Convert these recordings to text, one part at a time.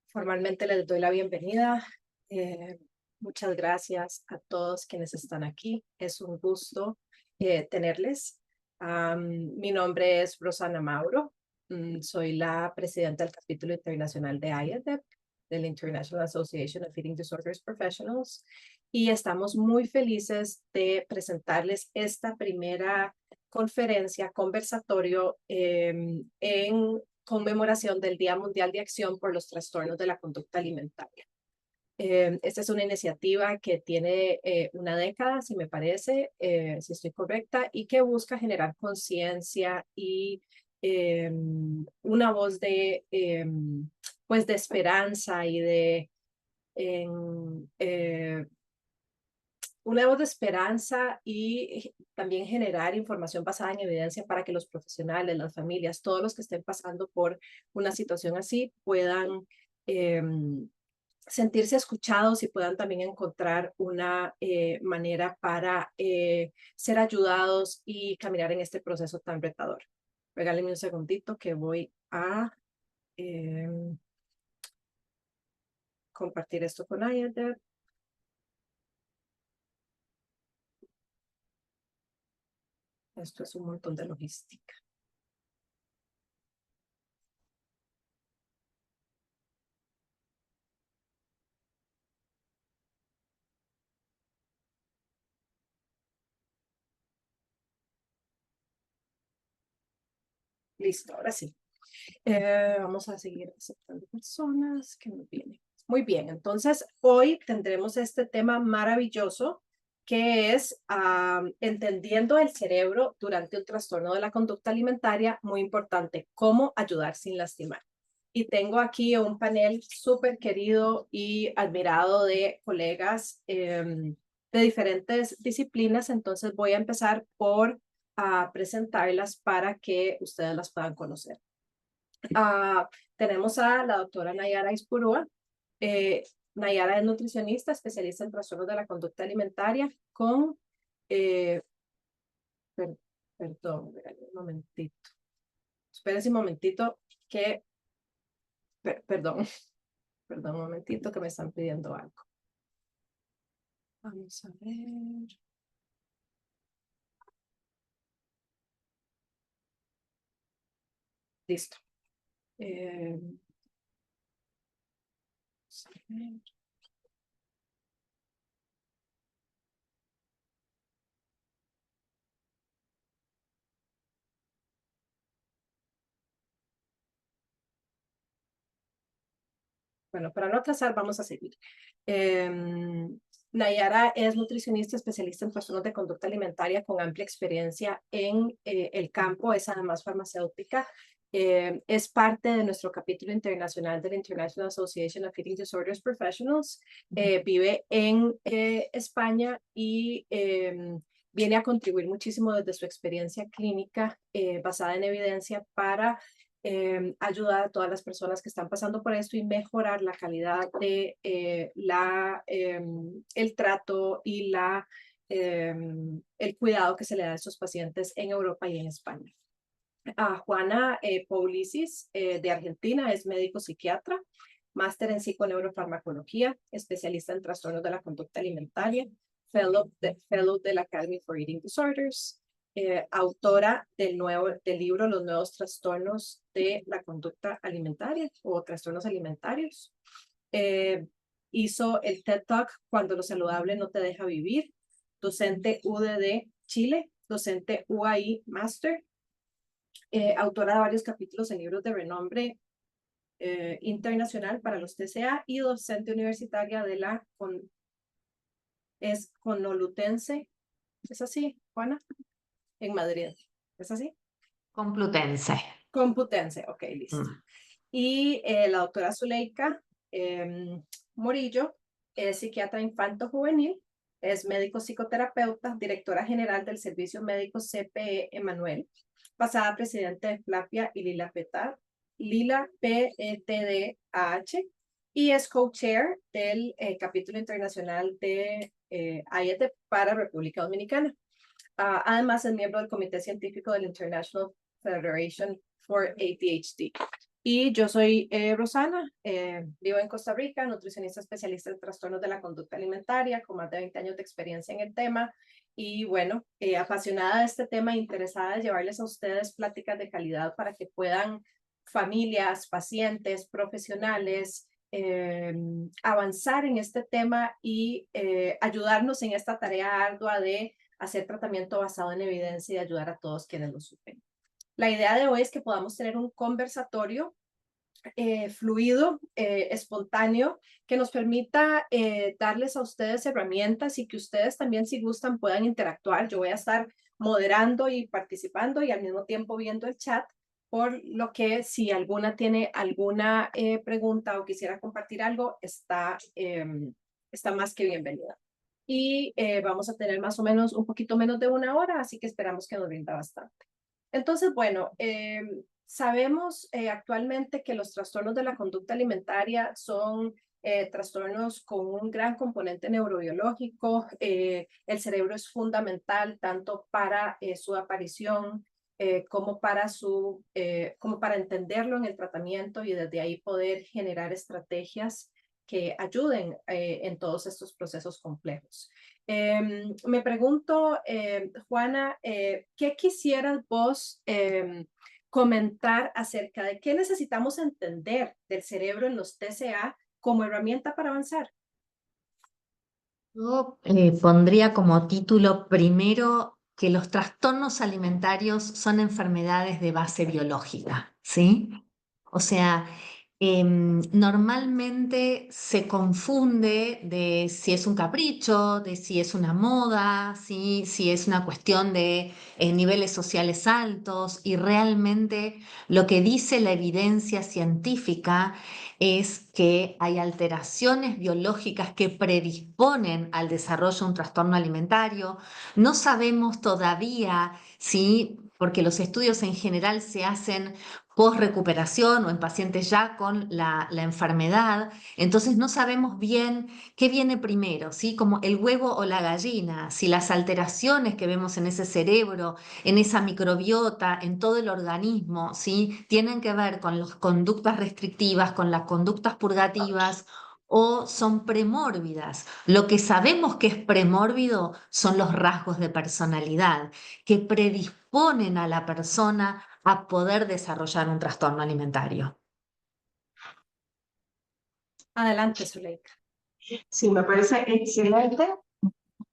Formalmente les doy la bienvenida. Muchas gracias a todos quienes están aquí. Es un gusto tenerles. Mi nombre es Rosana Mauro. Soy la presidenta del capítulo internacional de IADEP, del International Association of Eating Disorders Professionals, y estamos muy felices de presentarles esta primera conferencia, conversatorio en conmemoración del Día Mundial de Acción por los Trastornos de la Conducta Alimentaria. Esta es una iniciativa que tiene una década, si me parece, si estoy correcta, y que busca generar conciencia y una voz pues de esperanza y de una voz de esperanza y también generar información basada en evidencia para que los profesionales, las familias, todos los que estén pasando por una situación así puedan sentirse escuchados y puedan también encontrar una manera para ser ayudados y caminar en este proceso tan retador. Regálenme un segundito que voy a compartir esto con Ayadep. Esto es un montón de logística. Listo, ahora sí. Vamos a seguir aceptando personas que nos vienen. Muy bien, entonces hoy tendremos este tema maravilloso que es entendiendo el cerebro durante un trastorno de la conducta alimentaria, muy importante, cómo ayudar sin lastimar. Y tengo aquí un panel súper querido y admirado de colegas de diferentes disciplinas, entonces voy a empezar por presentarlas para que ustedes las puedan conocer. Tenemos a la doctora Nayara Ispurúa. Nayara es nutricionista, especialista en trastornos de la conducta alimentaria con, perdón, un momentito. Espérense un momentito que, perdón, perdón un momentito que me están pidiendo algo. Vamos a ver. Listo. Vamos a ver. Bueno, para no atrasar, vamos a seguir. Nayara es nutricionista especialista en trastornos de conducta alimentaria con amplia experiencia en el campo, es además farmacéutica. Es parte de nuestro capítulo internacional del International Association of Eating Disorders Professionals. Vive en España y viene a contribuir muchísimo desde su experiencia clínica basada en evidencia para ayudar a todas las personas que están pasando por esto y mejorar la calidad de el trato y el cuidado que se le da a estos pacientes en Europa y en España. Juana Poulisis, de Argentina, es médico psiquiatra, máster en psiconeurofarmacología, especialista en trastornos de la conducta alimentaria, fellow de la Academy for Eating Disorders, autora del libro Los nuevos trastornos de la conducta alimentaria o trastornos alimentarios. Hizo el TED Talk Cuando lo saludable no te deja vivir, docente UDD Chile, docente UAI Master, autora de varios capítulos en libros de renombre internacional para los TCA y docente universitaria de la Conolutense. ¿Es así, Juana? En Madrid. ¿Es así? Complutense. Computense, ok, listo. Y la doctora Zuleika Morillo es psiquiatra infanto-juvenil, es médico psicoterapeuta, directora general del Servicio Médico CPE Emanuel, pasada presidente de FLAPIA y Lila PETDAH, y es co-chair del capítulo internacional de IETE para República Dominicana. Además, es miembro del Comité Científico del International Federation for ADHD. Y yo soy Rosana, vivo en Costa Rica, nutricionista especialista en trastornos de la conducta alimentaria, con más de 20 años de experiencia en el tema. Y bueno, apasionada de este tema, interesada en llevarles a ustedes pláticas de calidad para que puedan familias, pacientes, profesionales, avanzar en este tema y ayudarnos en esta tarea ardua de hacer tratamiento basado en evidencia y ayudar a todos quienes lo sufren. La idea de hoy es que podamos tener un conversatorio fluido, espontáneo, que nos permita darles a ustedes herramientas y que ustedes también, si gustan, puedan interactuar. Yo voy a estar moderando y participando y al mismo tiempo viendo el chat, por lo que si alguna tiene alguna pregunta o quisiera compartir algo, está más que bienvenida. Y vamos a tener más o menos un poquito menos de una hora, así que esperamos que nos rinda bastante. Entonces, bueno, sabemos actualmente que los trastornos de la conducta alimentaria son trastornos con un gran componente neurobiológico. El cerebro es fundamental tanto para su aparición como para entenderlo en el tratamiento y desde ahí poder generar estrategias que ayuden en todos estos procesos complejos. Me pregunto, Juana, ¿qué quisieras vos comentar acerca de qué necesitamos entender del cerebro en los TCA como herramienta para avanzar? Yo pondría como título primero que los trastornos alimentarios son enfermedades de base biológica, ¿sí? O sea, normalmente se confunde de si es un capricho, de si es una moda, ¿sí? Si es una cuestión de niveles sociales altos y realmente lo que dice la evidencia científica es que hay alteraciones biológicas que predisponen al desarrollo de un trastorno alimentario. No sabemos todavía si, porque los estudios en general se hacen post recuperación o en pacientes ya con la enfermedad, entonces no sabemos bien qué viene primero, ¿sí? Como el huevo o la gallina, si las alteraciones que vemos en ese cerebro, en esa microbiota, en todo el organismo, ¿sí? Tienen que ver con las conductas restrictivas, con las conductas purgativas o son premórbidas. Lo que sabemos que es premórbido son los rasgos de personalidad que predisponen a la persona a poder desarrollar un trastorno alimentario. Adelante, Zuleika. Sí, me parece excelente.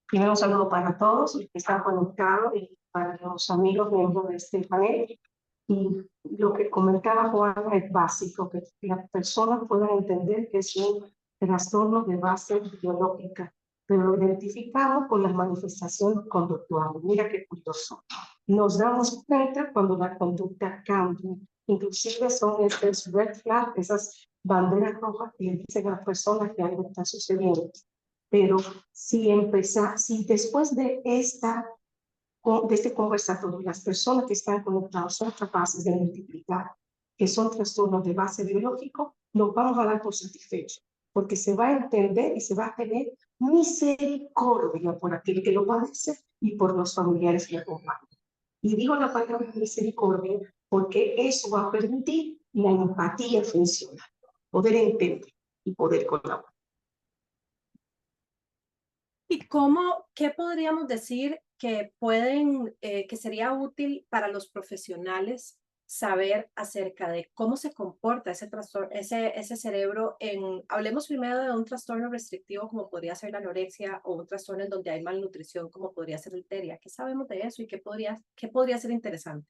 Primero un saludo para todos los que están conectados y para los amigos miembros de este panel. Y lo que comentaba Juan es básico, que las personas puedan entender que es un trastorno de base biológica, pero lo identificamos con las manifestaciones conductuales. Mira qué curioso. Nos damos cuenta cuando la conducta cambia. Inclusive son esas red flags, esas banderas rojas que dicen a las personas que algo está sucediendo. Pero si después de este conversatorio, las personas que están conectadas son capaces de multiplicar, que son trastornos de base biológico, nos vamos a dar por satisfechos, porque se va a entender y se va a tener misericordia por aquel que lo padece y por los familiares que lo acompañan. Y digo la palabra misericordia porque eso va a permitir la empatía funcional, poder entender y poder colaborar. ¿Y qué podríamos decir que sería útil para los profesionales saber acerca de cómo se comporta ese trastorno, ese cerebro hablemos primero de un trastorno restrictivo como podría ser la anorexia o un trastorno en donde hay malnutrición como podría ser el TERIA? ¿Qué sabemos de eso y qué podría ser interesante?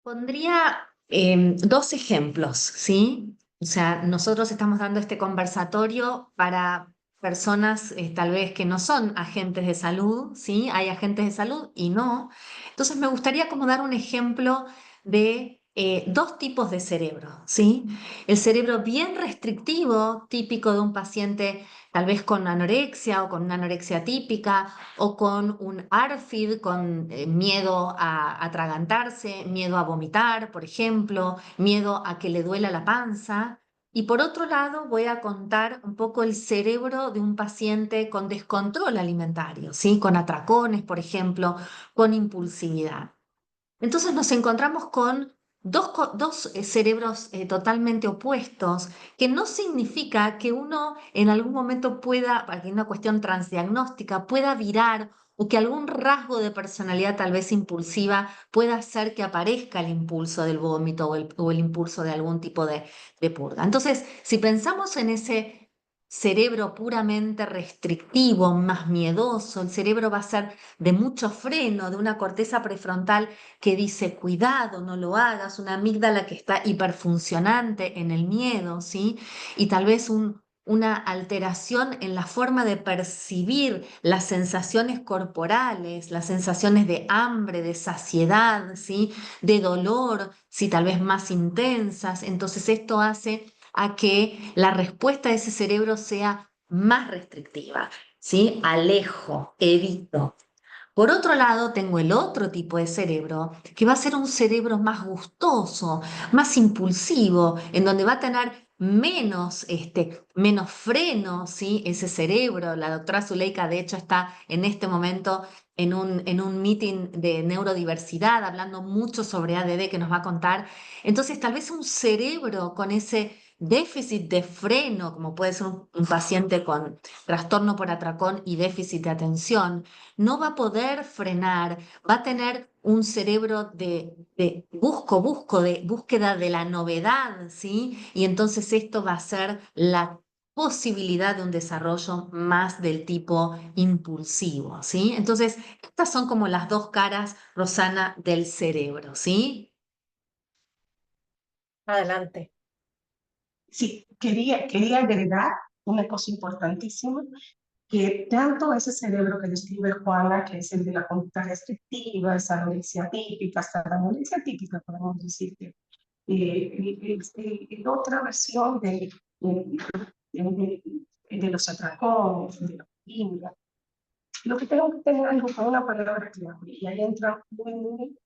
Pondría dos ejemplos, ¿sí? O sea, nosotros estamos dando este conversatorio para personas tal vez que no son agentes de salud, ¿sí? Hay agentes de salud y no. Entonces me gustaría como dar un ejemplo de dos tipos de cerebro, ¿sí? El cerebro bien restrictivo, típico de un paciente tal vez con anorexia o con una anorexia típica o con un ARFID, con miedo a atragantarse, miedo a vomitar, por ejemplo, miedo a que le duela la panza. Y por otro lado, voy a contar un poco el cerebro de un paciente con descontrol alimentario, ¿sí? Con atracones, por ejemplo, con impulsividad. Entonces nos encontramos con dos cerebros totalmente opuestos, que no significa que uno en algún momento pueda, aquí hay una cuestión transdiagnóstica, pueda virar o que algún rasgo de personalidad tal vez impulsiva pueda hacer que aparezca el impulso del vómito o el impulso de algún tipo de purga. Entonces, si pensamos en ese cerebro puramente restrictivo, más miedoso, el cerebro va a ser de mucho freno, de una corteza prefrontal que dice cuidado, no lo hagas, una amígdala que está hiperfuncionante en el miedo, ¿sí? Y tal vez una alteración en la forma de percibir las sensaciones corporales, las sensaciones de hambre, de saciedad, ¿sí? De dolor, sí, tal vez más intensas. Entonces esto hace a que la respuesta de ese cerebro sea más restrictiva, ¿sí? Alejo, evito. Por otro lado, tengo el otro tipo de cerebro, que va a ser un cerebro más gustoso, más impulsivo, en donde va a tener menos freno, ¿sí? Ese cerebro. La doctora Zuleika, de hecho, está en este momento en un meeting de neurodiversidad, hablando mucho sobre ADD que nos va a contar. Entonces, tal vez un cerebro con ese déficit de freno, como puede ser un paciente con trastorno por atracón y déficit de atención, no va a poder frenar, va a tener un cerebro de de búsqueda de la novedad, ¿sí? Y entonces esto va a ser la posibilidad de un desarrollo más del tipo impulsivo, ¿sí? Entonces, estas son como las dos caras, Rosana, del cerebro, ¿sí? Adelante. Sí, quería agregar una cosa importantísima, que tanto ese cerebro que describe Juana, que es el de la conducta restrictiva, esa anorexia típica, hasta la anorexia típica, podemos decir que otra versión de los atracones, de la bulimia. Lo que tengo que tener algo con una palabra clave, y ahí entra muy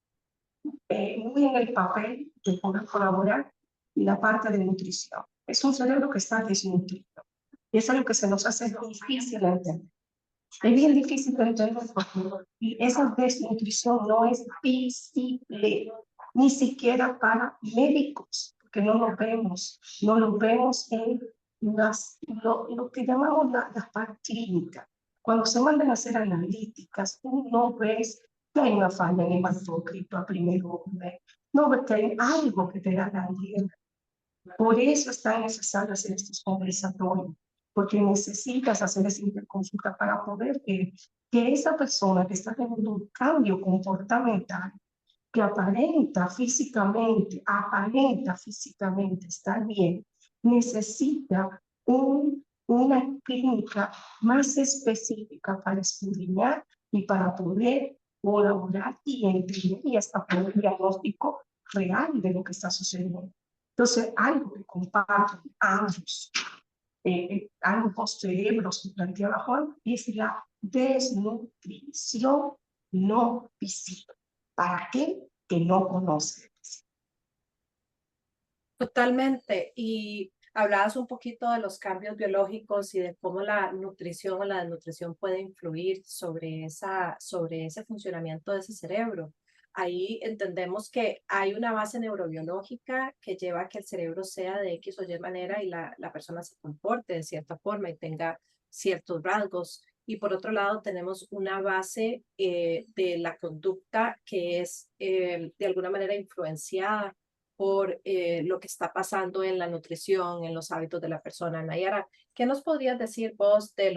en el papel de poder colaborar la parte de nutrición. Es un cerebro que está desnutrido. Y es algo que se nos hace difícil de entender. Es bien difícil de entender porque esa desnutrición no es visible, ni siquiera para médicos, porque no lo vemos en lo que llamamos la parte clínica. Cuando se mandan a hacer analíticas, tú no ves que hay una falla en el hematocrit a primer orden, no ves que hay algo que te da la alerta. Por eso es tan necesario hacer estos conversatorios, porque necesitas hacer esa interconsulta para poder ver que esa persona que está teniendo un cambio comportamental, que aparenta físicamente estar bien, necesita una clínica más específica para escudriñar y para poder colaborar y entender y hasta poner un diagnóstico real de lo que está sucediendo. Entonces, algo que comparten ambos cerebros que planteaba Juan es la desnutrición no visible. ¿Para qué? Que no conoce. Totalmente. Y hablabas un poquito de los cambios biológicos y de cómo la nutrición o la desnutrición puede influir sobre ese funcionamiento de ese cerebro. Ahí entendemos que hay una base neurobiológica que lleva a que el cerebro sea de X o Y manera y la persona se comporte de cierta forma y tenga ciertos rasgos. Y por otro lado, tenemos una base de la conducta que es de alguna manera influenciada por lo que está pasando en la nutrición, en los hábitos de la persona. Nayara, ¿qué nos podrías decir vos de,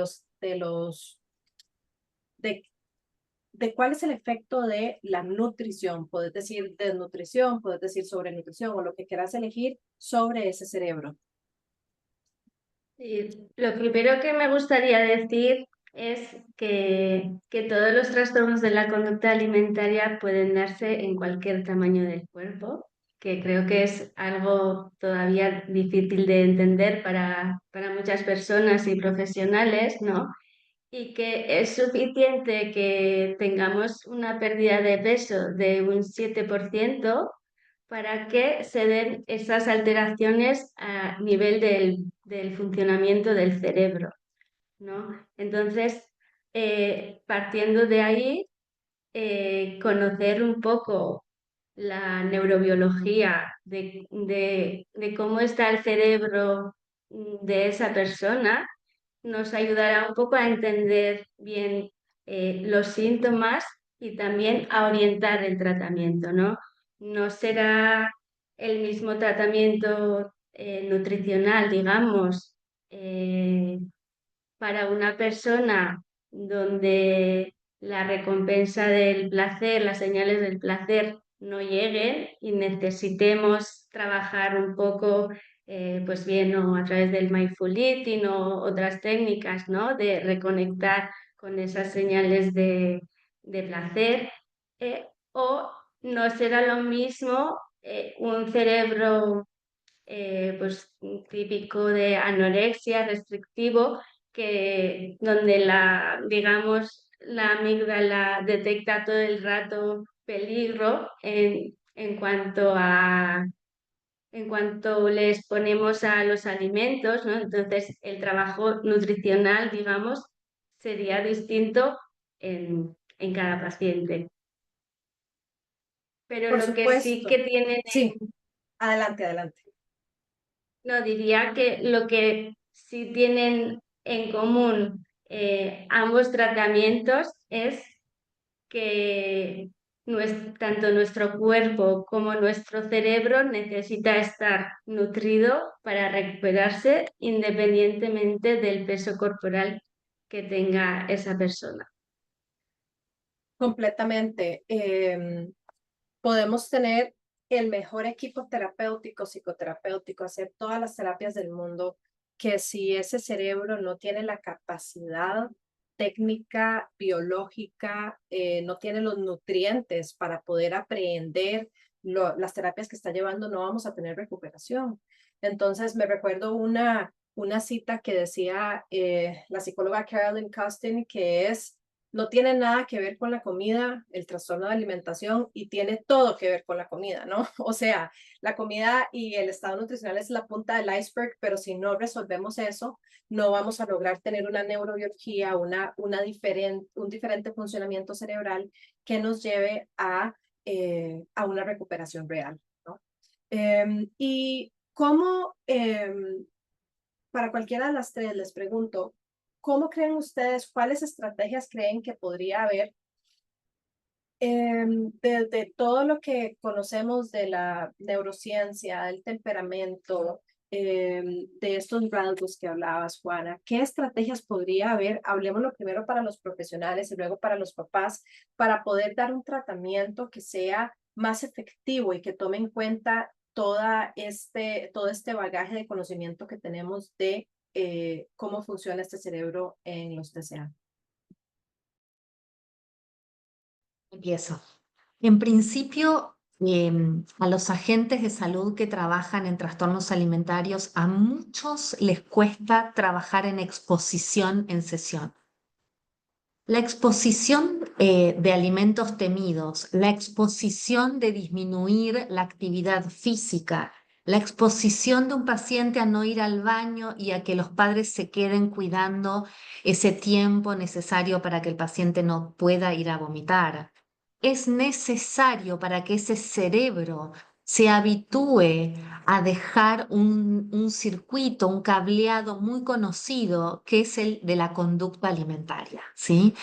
de cuál es el efecto de la nutrición? Puedes decir desnutrición, puedes decir sobrenutrición o lo que quieras elegir sobre ese cerebro. Sí, lo primero que me gustaría decir es que todos los trastornos de la conducta alimentaria pueden darse en cualquier tamaño del cuerpo, que creo que es algo todavía difícil de entender para muchas personas y profesionales, ¿no? Y que es suficiente que tengamos una pérdida de peso de un 7% para que se den esas alteraciones a nivel del funcionamiento del cerebro, ¿no? Entonces, partiendo de ahí, conocer un poco la neurobiología de cómo está el cerebro de esa persona, nos ayudará un poco a entender bien los síntomas y también a orientar el tratamiento, ¿no? No será el mismo tratamiento nutricional, digamos, para una persona donde la recompensa del placer, las señales del placer no lleguen y necesitemos trabajar un poco, pues bien, o a través del mindful eating o otras técnicas, ¿no? De reconectar con esas señales de placer, o no será lo mismo un cerebro pues típico de anorexia, restrictivo, que donde digamos, la amígdala detecta todo el rato peligro en cuanto le exponemos a los alimentos, ¿no? Entonces, el trabajo nutricional, digamos, sería distinto en cada paciente. Pero Por lo que sí supuesto. que tienen Sí, adelante, adelante. No, diría que lo que sí tienen en común ambos tratamientos es que tanto nuestro cuerpo como nuestro cerebro necesita estar nutrido para recuperarse independientemente del peso corporal que tenga esa persona. Completamente. Podemos tener el mejor equipo terapéutico, psicoterapéutico, hacer todas las terapias del mundo, que si ese cerebro no tiene la capacidad técnica, biológica, no tiene los nutrientes para poder aprehender las terapias que está llevando, no vamos a tener recuperación. Entonces, me recuerdo una cita que decía la psicóloga Carolyn Costin, que es no tiene nada que ver con la comida, el trastorno de alimentación, y tiene todo que ver con la comida, ¿no? O sea, la comida y el estado nutricional es la punta del iceberg, pero si no resolvemos eso, no vamos a lograr tener una neurobiología, un diferente funcionamiento cerebral que nos lleve a una recuperación real, ¿no? Y cómo, para cualquiera de las tres les pregunto, ¿cómo creen ustedes, cuáles estrategias creen que podría haber desde todo lo que conocemos de la neurociencia, del temperamento, de estos rasgos que hablabas, Juana? ¿Qué estrategias podría haber? Hablemoslo primero para los profesionales y luego para los papás, para poder dar un tratamiento que sea más efectivo y que tome en cuenta todo este bagaje de conocimiento que tenemos de cómo funciona este cerebro en los TCA. Empiezo. En principio, a los agentes de salud que trabajan en trastornos alimentarios, a muchos les cuesta trabajar en exposición en sesión. La exposición de alimentos temidos, la exposición de disminuir la actividad física, la exposición de un paciente a no ir al baño y a que los padres se queden cuidando ese tiempo necesario para que el paciente no pueda ir a vomitar. Es necesario para que ese cerebro se habitúe a dejar un circuito, un cableado muy conocido, que es el de la conducta alimentaria, ¿sí?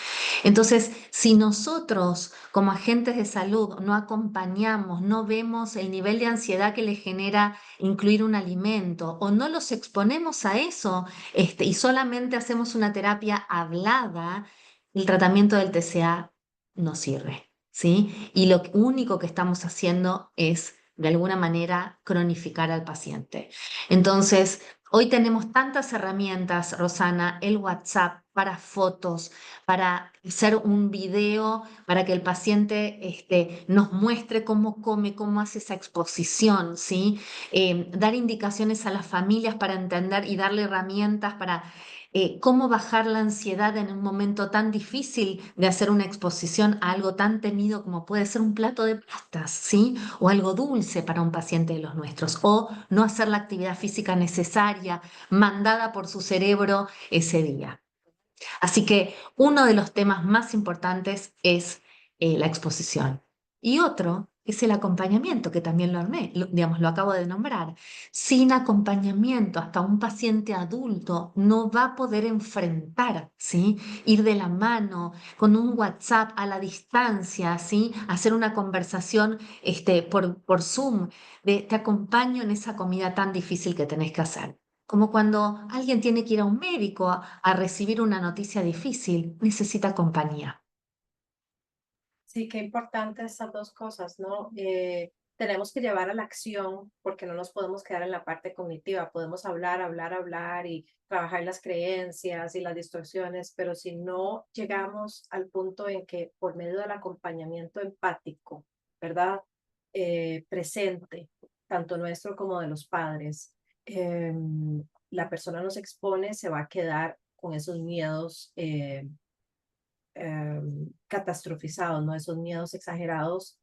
Entonces, si nosotros como agentes de salud no acompañamos, no vemos el nivel de ansiedad que le genera incluir un alimento o no los exponemos a eso, y solamente hacemos una terapia hablada, el tratamiento del TCA no sirve, ¿sí? Y lo único que estamos haciendo es de alguna manera cronificar al paciente. Entonces, hoy tenemos tantas herramientas, Rosana, el WhatsApp para fotos, para hacer un video, para que el paciente nos muestre cómo come, cómo hace esa exposición, ¿sí? Dar indicaciones a las familias para entender y darle herramientas para cómo bajar la ansiedad en un momento tan difícil de hacer una exposición a algo tan temido como puede ser un plato de pastas, ¿sí? O algo dulce para un paciente de los nuestros, o no hacer la actividad física necesaria, mandada por su cerebro ese día. Así que uno de los temas más importantes es la exposición. Y otro es el acompañamiento, que también digamos, lo acabo de nombrar. Sin acompañamiento, hasta un paciente adulto no va a poder enfrentar, ¿sí? Ir de la mano, con un WhatsApp a la distancia, ¿sí? Hacer una conversación por Zoom, te acompaño en esa comida tan difícil que tenés que hacer. Como cuando alguien tiene que ir a un médico a recibir una noticia difícil, necesita compañía. Sí, qué importante estas dos cosas, ¿no? Tenemos que llevar a la acción porque no nos podemos quedar en la parte cognitiva. Podemos hablar, hablar, hablar y trabajar las creencias y las distorsiones, pero si no llegamos al punto en que por medio del acompañamiento empático, ¿verdad? Presente, tanto nuestro como de los padres, la persona nos expone, se va a quedar con esos miedos catastrofizados, ¿no? Esos miedos exagerados.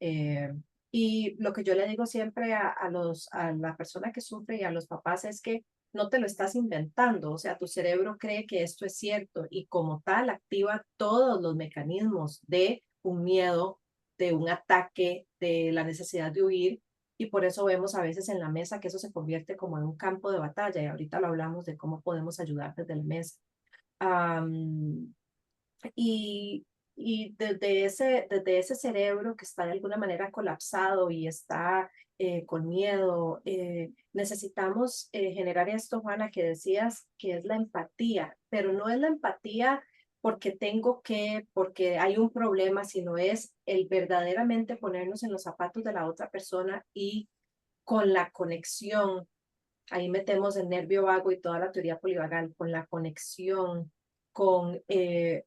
Y lo que yo le digo siempre a la persona que sufre y a los papás es que no te lo estás inventando, o sea, tu cerebro cree que esto es cierto y como tal activa todos los mecanismos de un miedo, de un ataque, de la necesidad de huir. Y por eso vemos a veces en la mesa que eso se convierte como en un campo de batalla y ahorita lo hablamos de cómo podemos ayudar desde la mesa. Um, y, y desde ese cerebro que está de alguna manera colapsado y está con miedo, necesitamos generar esto, Juana, que decías, que es la empatía, pero no es la empatía porque hay un problema, sino es el verdaderamente ponernos en los zapatos de la otra persona y con la conexión. Ahí metemos el nervio vago y toda la teoría polivagal, con la conexión, con el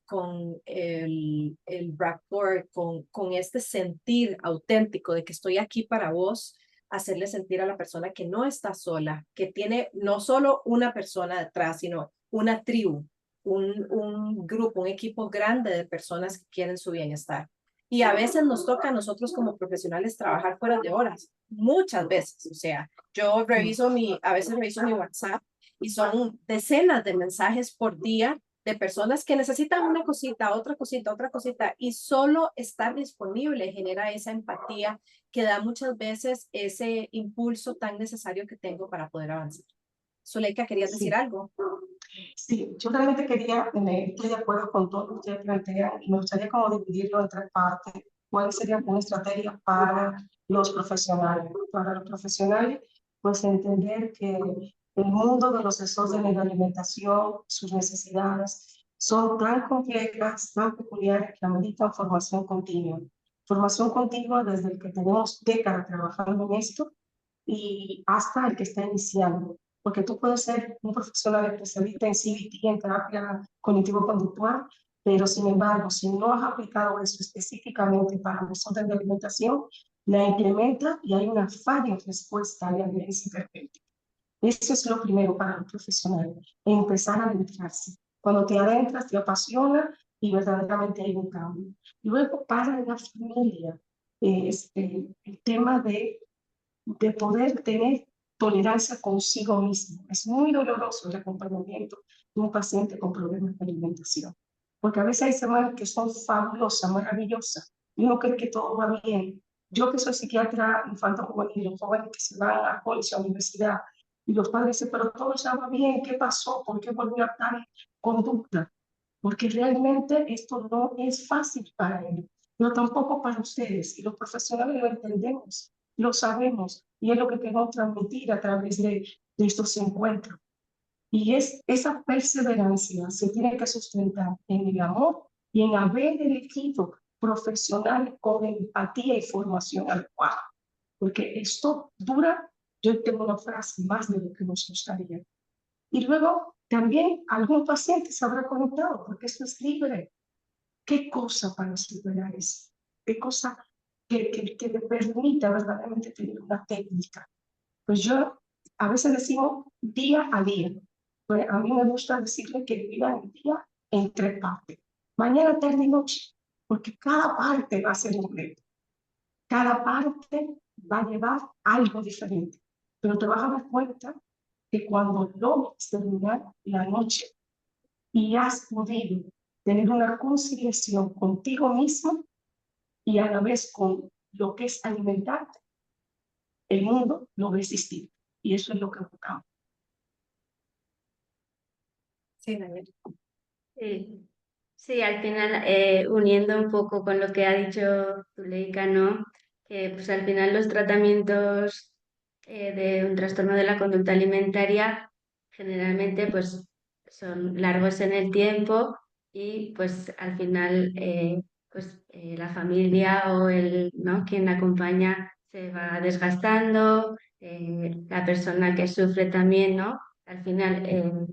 rapport, con este sentir auténtico de que estoy aquí para vos, hacerle sentir a la persona que no está sola, que tiene no solo una persona detrás, sino una tribu, un grupo, un equipo grande de personas que quieren su bienestar. Y a veces nos toca a nosotros como profesionales trabajar fuera de horas, muchas veces, o sea, yo a veces reviso mi WhatsApp y son decenas de mensajes por día de personas que necesitan una cosita, otra cosita, y solo estar disponible genera esa empatía que da muchas veces ese impulso tan necesario que tengo para poder avanzar. Zuleika, ¿querías decir algo? Sí, yo realmente estoy de acuerdo con todo lo que usted plantea y me gustaría como dividirlo en tres partes. ¿Cuál sería una estrategia para los profesionales? Para los profesionales, pues entender que el mundo de los desórdenes de alimentación, sus necesidades, son tan complejas, tan peculiares que ameritan formación continua. Formación continua desde el que tenemos décadas trabajando en esto y hasta el que está iniciando. Porque tú puedes ser un profesional especialista en CBT, en terapia cognitivo-conductual, pero sin embargo, si no has aplicado eso específicamente para el desorden de alimentación, la implementa y hay una falla en respuesta a la violencia terapéutica. Eso es lo primero para los profesionales, empezar a adentrarse. Cuando te adentras, te apasiona y verdaderamente hay un cambio. Luego, para la familia, el tema de poder tener tolerancia consigo mismo. Es muy doloroso el acompañamiento de un paciente con problemas de alimentación, porque a veces hay semanas que son fabulosas, maravillosas, y uno cree que todo va bien. Yo que soy psiquiatra infantil juvenil, los jóvenes que se van a colegio, a la universidad, y los padres dicen, pero todo ya va bien, ¿qué pasó? ¿Por qué volvió a tal conducta? Porque realmente esto no es fácil para ellos, pero tampoco para ustedes, y los profesionales lo entendemos, lo sabemos, y es lo que queremos transmitir a través de estos encuentros. Y esa perseverancia se tiene que sustentar en el amor y en haber elegido profesionales con empatía y formación adecuada. Porque esto dura, yo tengo una frase, más de lo que nos gustaría. Y luego también algún paciente se habrá conectado, porque esto es libre. ¿Qué cosa para superar eso? ¿Qué cosa que le permita verdaderamente tener una técnica? Pues yo, a veces decimos día a día. Pues a mí me gusta decirle que viva el día en tres partes. Mañana, tarde y noche. Porque cada parte va a ser un reto. Cada parte va a llevar algo diferente. Pero te vas a dar cuenta que cuando logres terminar la noche y has podido tener una conciliación contigo mismo y a la vez con lo que es alimentarte, el mundo lo ves distinto. Y eso es lo que buscamos. Sí, Daniel. Sí, sí, al final, uniendo un poco con lo que ha dicho Zuleika, ¿no? Que pues al final los tratamientos de un trastorno de la conducta alimentaria generalmente pues son largos en el tiempo y pues al final la familia o ¿no? quien acompaña se va desgastando, la persona que sufre también, ¿no? Al final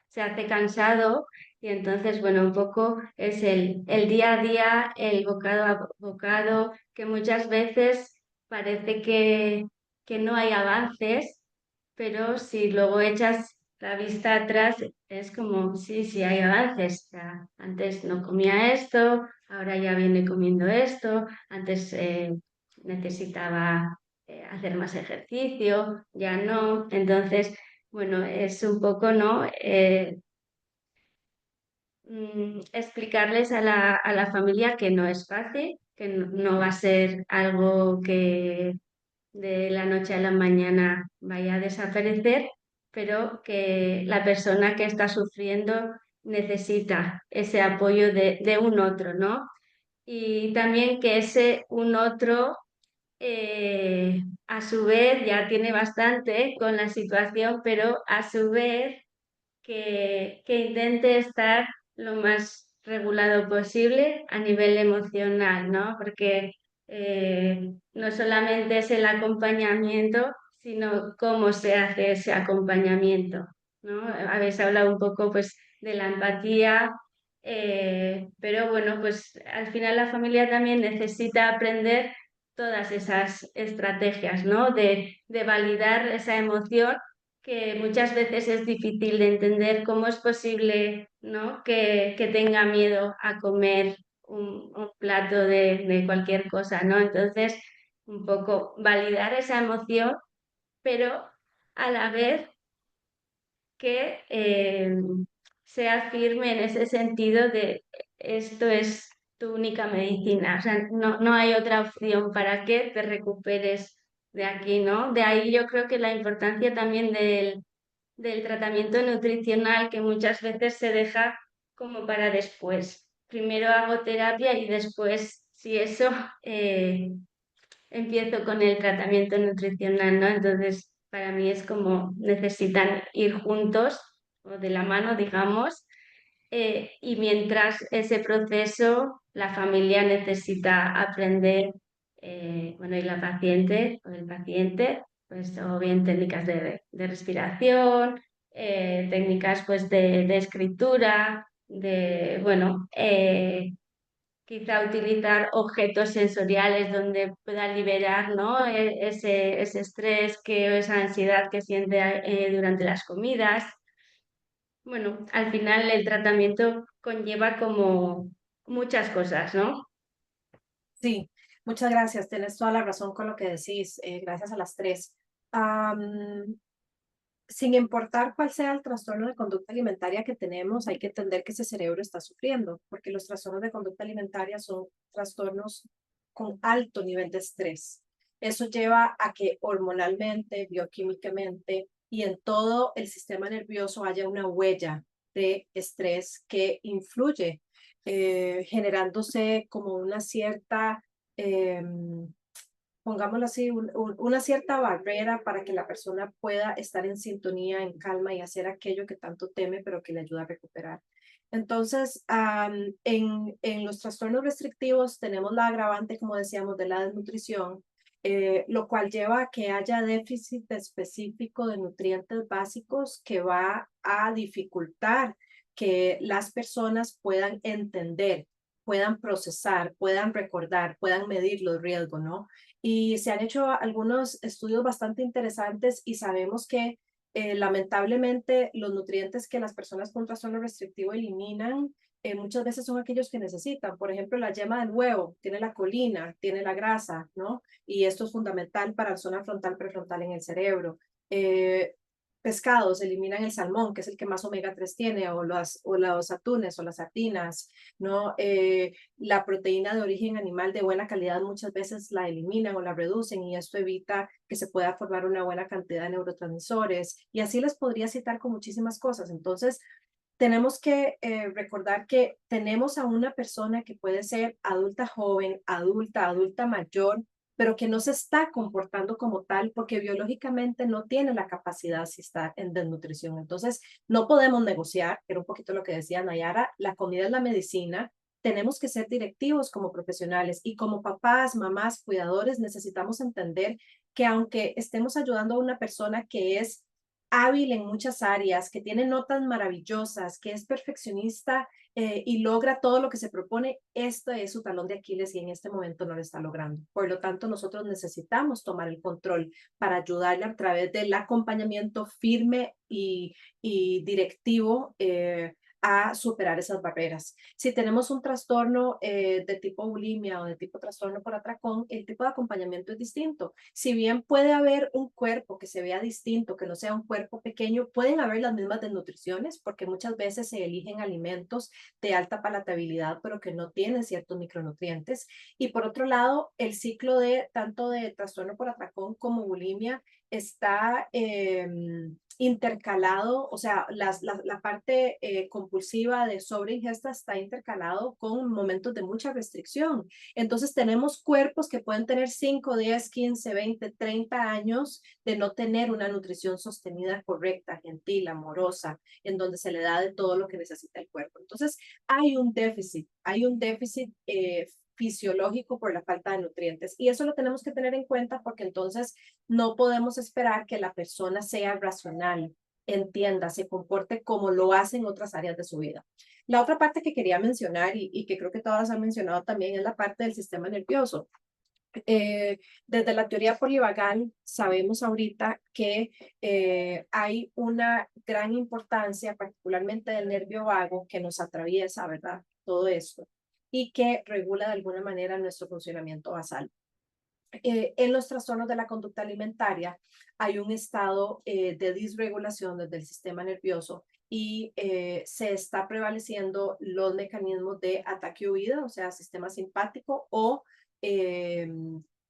se hace cansado y entonces, bueno, un poco es el día a día, el bocado a bocado, que muchas veces parece que no hay avances, pero si luego echas la vista atrás, es como, sí, sí hay avances. O sea, antes no comía esto, ahora ya viene comiendo esto, antes necesitaba hacer más ejercicio, ya no. Entonces, bueno, es un poco, ¿no? Explicarles a la familia que no es fácil, que no va a ser algo que de la noche a la mañana vaya a desaparecer, pero que la persona que está sufriendo necesita ese apoyo de un otro, ¿no? Y también que ese un otro, a su vez, ya tiene bastante con la situación, pero a su vez que intente estar lo más regulado posible a nivel emocional, ¿no? Porque no solamente es el acompañamiento, sino cómo se hace ese acompañamiento, ¿no? Habéis hablado un poco pues de la empatía, pero bueno, pues al final la familia también necesita aprender todas esas estrategias, ¿no? De validar esa emoción que muchas veces es difícil de entender cómo es posible, ¿no? que tenga miedo a comer un plato de cualquier cosa, ¿no? Entonces, un poco validar esa emoción, pero a la vez que sea firme en ese sentido de esto es tu única medicina, o sea, no hay otra opción para que te recuperes de aquí, ¿no? De ahí yo creo que la importancia también del tratamiento nutricional que muchas veces se deja como para después. Primero hago terapia y después, si eso, eh, empiezo con el tratamiento nutricional, ¿no? Entonces, para mí es como necesitan ir juntos o de la mano, digamos, y mientras ese proceso, la familia necesita aprender, bueno, y la paciente o el paciente, pues o bien técnicas de respiración, técnicas pues de escritura, de, bueno, quizá utilizar objetos sensoriales donde pueda liberar, ¿no? Ese estrés o esa ansiedad que siente durante las comidas. Bueno, al final el tratamiento conlleva como muchas cosas, ¿no? Sí, muchas gracias. Tienes toda la razón con lo que decís. Gracias a las tres. Am, Sin importar cuál sea el trastorno de conducta alimentaria que tenemos, hay que entender que ese cerebro está sufriendo, porque los trastornos de conducta alimentaria son trastornos con alto nivel de estrés. Eso lleva a que hormonalmente, bioquímicamente y en todo el sistema nervioso haya una huella de estrés que influye, generándose como una cierta pongámoslo así, una cierta barrera para que la persona pueda estar en sintonía, en calma y hacer aquello que tanto teme, pero que le ayuda a recuperar. Entonces, en los trastornos restrictivos tenemos la agravante, como decíamos, de la desnutrición, lo cual lleva a que haya déficit específico de nutrientes básicos que va a dificultar que las personas puedan entender, puedan procesar, puedan recordar, puedan medir los riesgos, ¿no? Y se han hecho algunos estudios bastante interesantes y sabemos que lamentablemente los nutrientes que las personas con trastorno restrictivo eliminan muchas veces son aquellos que necesitan. Por ejemplo, la yema del huevo tiene la colina, tiene la grasa, ¿no? Y esto es fundamental para la zona frontal prefrontal en el cerebro. pescados eliminan el salmón, que es el que más omega 3 tiene, o los atunes o las sardinas, ¿no? La proteína de origen animal de buena calidad muchas veces la eliminan o la reducen y esto evita que se pueda formar una buena cantidad de neurotransmisores y así les podría citar con muchísimas cosas. Entonces, tenemos que recordar que tenemos a una persona que puede ser adulta joven, adulta mayor, pero que no se está comportando como tal porque biológicamente no tiene la capacidad si está en desnutrición. Entonces, no podemos negociar, era un poquito lo que decía Nayara, la comida es la medicina, tenemos que ser directivos como profesionales y como papás, mamás, cuidadores, necesitamos entender que aunque estemos ayudando a una persona que es hábil en muchas áreas, que tiene notas maravillosas, que es perfeccionista y logra todo lo que se propone, esto es su talón de Aquiles y en este momento no lo está logrando. Por lo tanto, nosotros necesitamos tomar el control para ayudarle a través del acompañamiento firme y directivo a superar esas barreras. Si tenemos un trastorno de tipo bulimia o de tipo trastorno por atracón, el tipo de acompañamiento es distinto. Si bien puede haber un cuerpo que se vea distinto, que no sea un cuerpo pequeño, pueden haber las mismas desnutriciones porque muchas veces se eligen alimentos de alta palatabilidad, pero que no tienen ciertos micronutrientes. Y por otro lado, el ciclo de tanto de trastorno por atracón como bulimia está intercalado, o sea, la parte compulsiva de sobreingesta está intercalado con momentos de mucha restricción. Entonces tenemos cuerpos que pueden tener 5, 10, 15, 20, 30 años de no tener una nutrición sostenida correcta, gentil, amorosa, en donde se le da de todo lo que necesita el cuerpo. Entonces hay un déficit fisiológico por la falta de nutrientes. Y eso lo tenemos que tener en cuenta porque entonces no podemos esperar que la persona sea racional, entienda, se comporte como lo hace en otras áreas de su vida. La otra parte que quería mencionar y que creo que todas han mencionado también es la parte del sistema nervioso. Desde la teoría polivagal sabemos ahorita que hay una gran importancia, particularmente del nervio vago, que nos atraviesa, ¿verdad? Todo esto y que regula de alguna manera nuestro funcionamiento basal. En los trastornos de la conducta alimentaria hay un estado de disregulación desde el sistema nervioso y se está prevaleciendo los mecanismos de ataque huida, o sea, sistema simpático o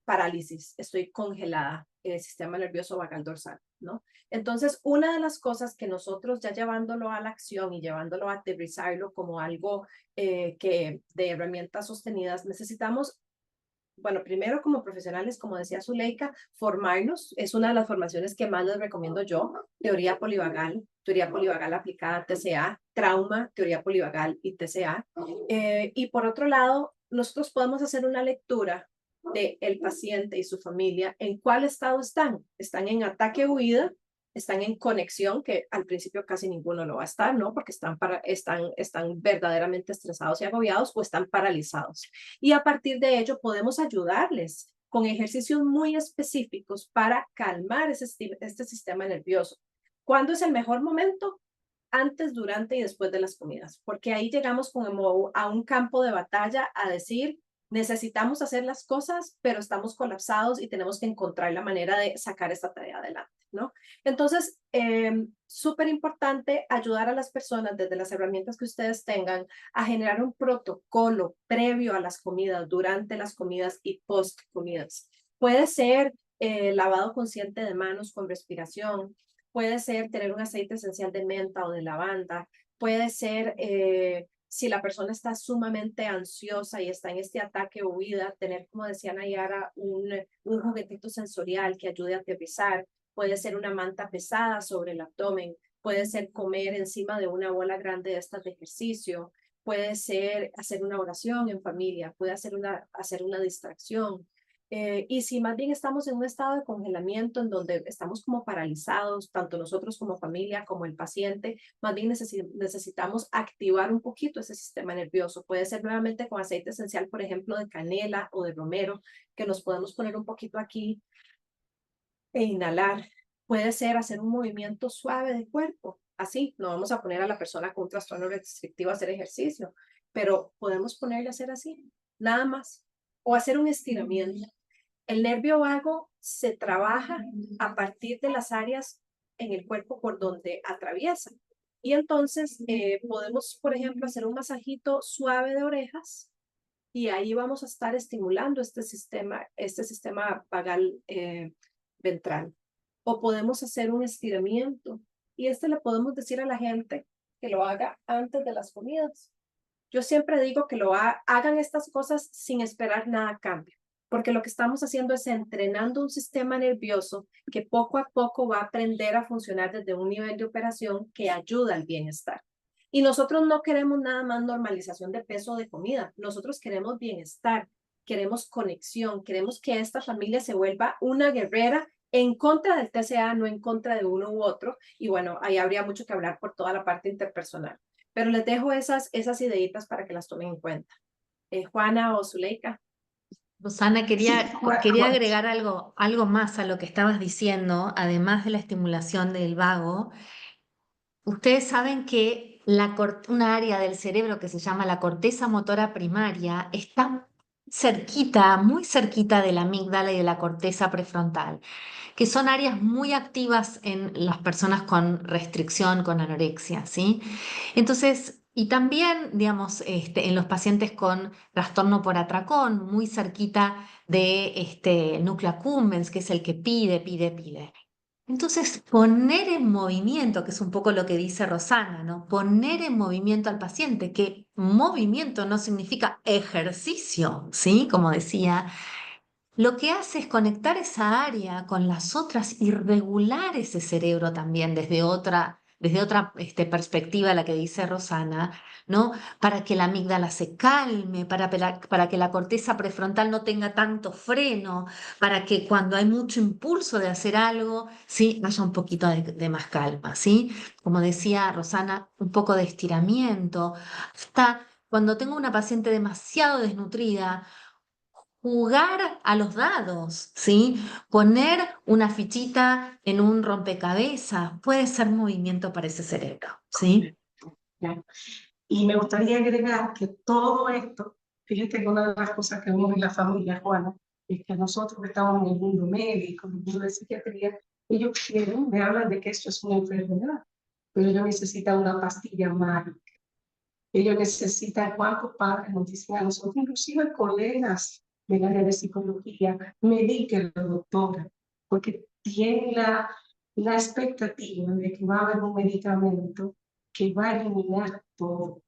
parálisis, estoy congelada, el sistema nervioso vagal dorsal, ¿no? Entonces, una de las cosas que nosotros ya llevándolo a la acción y llevándolo a aterrizarlo como algo que de herramientas sostenidas, necesitamos bueno, primero como profesionales, como decía Zuleika, formarnos, es una de las formaciones que más les recomiendo yo, teoría polivagal aplicada, TCA, trauma, teoría polivagal y TCA. Y por otro lado, nosotros podemos hacer una lectura del paciente y su familia, en cuál estado están. Están en ataque huida, están en conexión, que al principio casi ninguno lo va a estar, ¿no? Porque están verdaderamente estresados y agobiados o están paralizados. Y a partir de ello podemos ayudarles con ejercicios muy específicos para calmar este sistema nervioso. ¿Cuándo es el mejor momento? Antes, durante y después de las comidas, porque ahí llegamos como a un campo de batalla a decir, necesitamos hacer las cosas, pero estamos colapsados y tenemos que encontrar la manera de sacar esta tarea adelante, ¿no? Entonces, súper importante ayudar a las personas desde las herramientas que ustedes tengan a generar un protocolo previo a las comidas, durante las comidas y post comidas. Puede ser lavado consciente de manos con respiración, puede ser tener un aceite esencial de menta o de lavanda, puede ser si la persona está sumamente ansiosa y está en este ataque o huida, tener, como decía Nayara, un juguetito sensorial que ayude a aterrizar, puede ser una manta pesada sobre el abdomen, puede ser comer encima de una bola grande de estas de ejercicio, puede ser hacer una oración en familia, puede hacer una distracción. Y si más bien estamos en un estado de congelamiento en donde estamos como paralizados, tanto nosotros como familia, como el paciente, más bien necesitamos activar un poquito ese sistema nervioso. Puede ser nuevamente con aceite esencial, por ejemplo, de canela o de romero, que nos podemos poner un poquito aquí e inhalar. Puede ser hacer un movimiento suave de cuerpo. Así, no vamos a poner a la persona con un trastorno restrictivo a hacer ejercicio, pero podemos ponerle a hacer así, nada más. O hacer un estiramiento. El nervio vago se trabaja a partir de las áreas en el cuerpo por donde atraviesan. Y entonces podemos, por ejemplo, hacer un masajito suave de orejas y ahí vamos a estar estimulando este sistema vagal ventral. O podemos hacer un estiramiento y le podemos decir a la gente que lo haga antes de las comidas. Yo siempre digo que hagan estas cosas sin esperar nada a cambio, porque lo que estamos haciendo es entrenando un sistema nervioso que poco a poco va a aprender a funcionar desde un nivel de operación que ayuda al bienestar. Y nosotros no queremos nada más normalización de peso o de comida, nosotros queremos bienestar, queremos conexión, queremos que esta familia se vuelva una guerrera en contra del TCA, no en contra de uno u otro. Y bueno, ahí habría mucho que hablar por toda la parte interpersonal. Pero les dejo esas ideitas para que las tomen en cuenta. Juana o Zuleika. Rosana, quería Bueno, agregar algo más a lo que estabas diciendo, además de la estimulación del vago. Ustedes saben que una área del cerebro que se llama la corteza motora primaria está cerquita, muy cerquita de la amígdala y de la corteza prefrontal, que son áreas muy activas en las personas con restricción, con anorexia, ¿sí? Entonces, y también, digamos, en los pacientes con trastorno por atracón, muy cerquita de núcleo accumbens, que es el que pide. Entonces, poner en movimiento, que es un poco lo que dice Rosana, ¿no? Poner en movimiento al paciente, que movimiento no significa ejercicio, ¿sí? Como decía, lo que hace es conectar esa área con las otras y regular ese cerebro también desde otra perspectiva, la que dice Rosana, ¿no? Para que la amígdala se calme, para que la corteza prefrontal no tenga tanto freno, para que cuando hay mucho impulso de hacer algo, sí, haya un poquito de más calma, ¿sí? Como decía Rosana, un poco de estiramiento. Hasta cuando tengo una paciente demasiado desnutrida, jugar a los dados, ¿sí? Poner una fichita en un rompecabezas puede ser movimiento para ese cerebro, ¿sí? ya. Y me gustaría agregar que todo esto, fíjate que una de las cosas que vemos en la familia, Juana, es que nosotros que estamos en el mundo médico, en el mundo de psiquiatría, ellos me hablan de que esto es una enfermedad, pero ellos necesitan una pastilla mágica. Ellos necesitan, ¿cuántos padres nos dicen a nosotros, inclusive colegas del área de psicología, medíquenlo, doctora, porque tienen la expectativa de que va a haber un medicamento que va a eliminar todo.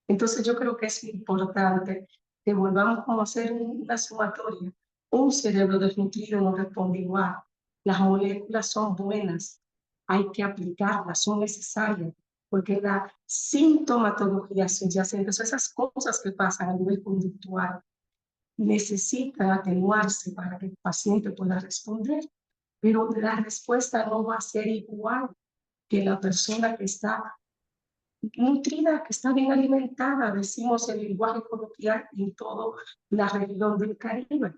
Entonces yo creo que es importante que volvamos como a hacer una sumatoria. Un cerebro desnutrido no responde igual. Las moléculas son buenas, hay que aplicarlas, son necesarias, porque la sintomatología subyacente, esas cosas que pasan a nivel conductual, necesitan atenuarse para que el paciente pueda responder, pero la respuesta no va a ser igual que la persona que está nutrida, que está bien alimentada, decimos el lenguaje coloquial en toda la región del Caribe.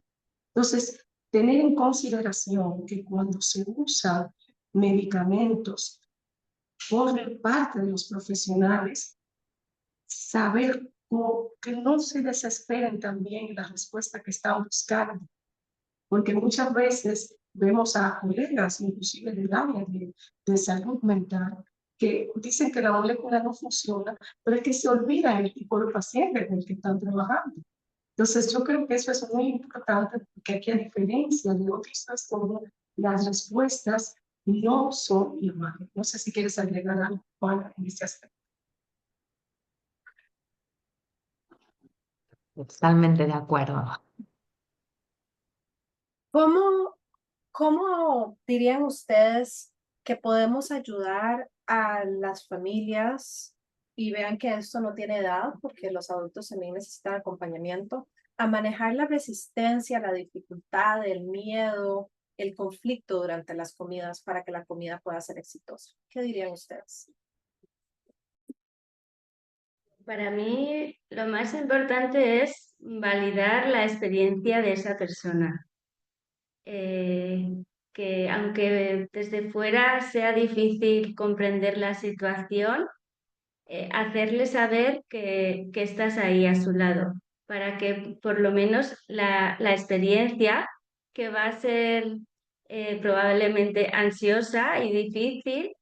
Entonces, tener en consideración que cuando se usan medicamentos por parte de los profesionales, saber que no se desesperen también en la respuesta que están buscando, porque muchas veces vemos a colegas, inclusive del área de salud mental, que dicen que la molécula no funciona, pero es que se olvida el tipo de paciente con el que están trabajando. Entonces, yo creo que eso es muy importante, porque aquí, a diferencia de otros trastornos, las respuestas no son iguales. No sé si quieres agregar algo, Juan, en este aspecto. Totalmente de acuerdo. ¿Cómo dirían ustedes que podemos ayudar a las familias, y vean que esto no tiene edad, porque los adultos también necesitan acompañamiento, a manejar la resistencia, la dificultad, el miedo, el conflicto durante las comidas para que la comida pueda ser exitosa? ¿Qué dirían ustedes? Para mí, lo más importante es validar la experiencia de esa persona. Que aunque desde fuera sea difícil comprender la situación, hacerle saber que estás ahí a su lado, para que por lo menos la experiencia, que va a ser probablemente ansiosa y difícil,